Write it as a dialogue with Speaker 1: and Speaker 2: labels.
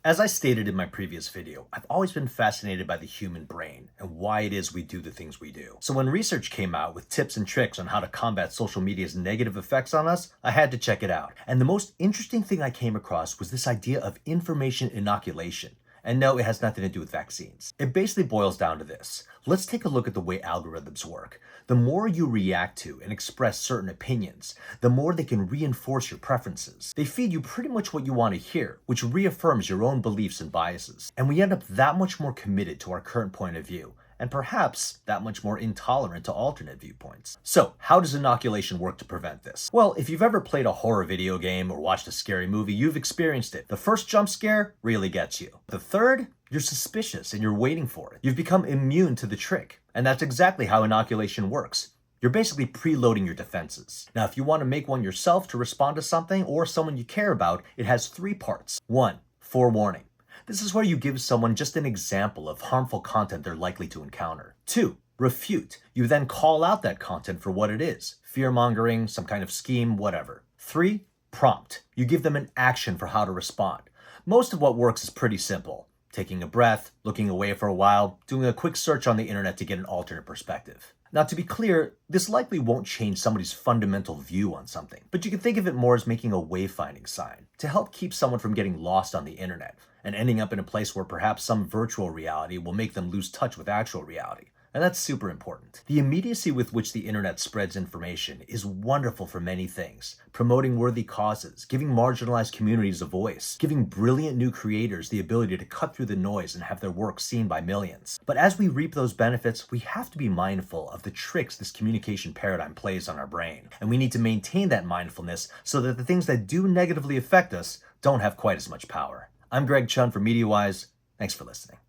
Speaker 1: As I stated in my previous video, I've always been fascinated by the human brain and why it is we do the things we do. So when research came out with tips and tricks on how to combat social media's negative effects on us, I had to check it out. And the most interesting thing I came across was this idea of information inoculation. And no, it has nothing to do with vaccines. It basically boils down to this. Let's take a look at the way algorithms work. The more you react to and express certain opinions, the more they can reinforce your preferences. They feed you pretty much what you want to hear, which reaffirms your own beliefs and biases. And we end up that much more committed to our current point of view, and perhaps that much more intolerant to alternate viewpoints. So, how does inoculation work to prevent this? Well, if you've ever played a horror video game or watched a scary movie, you've experienced it. The first jump scare really gets you. The third, you're suspicious and you're waiting for it. You've become immune to the trick. And that's exactly how inoculation works. You're basically preloading your defenses. Now, if you want to make one yourself to respond to something or someone you care about, it has 3 parts. 1, forewarning. This is where you give someone just an example of harmful content they're likely to encounter. 2, refute. You then call out that content for what it is. Fear-mongering, some kind of scheme, whatever. 3, prompt. You give them an action for how to respond. Most of what works is pretty simple. Taking a breath, looking away for a while, doing a quick search on the internet to get an alternate perspective. Now, to be clear, this likely won't change somebody's fundamental view on something, but you can think of it more as making a wayfinding sign to help keep someone from getting lost on the internet and ending up in a place where perhaps some virtual reality will make them lose touch with actual reality. And that's super important. The immediacy with which the internet spreads information is wonderful for many things. Promoting worthy causes, giving marginalized communities a voice, giving brilliant new creators the ability to cut through the noise and have their work seen by millions. But as we reap those benefits, we have to be mindful of the tricks this communication paradigm plays on our brain. And we need to maintain that mindfulness so that the things that do negatively affect us don't have quite as much power. I'm Chun for MediaWise. Thanks for listening.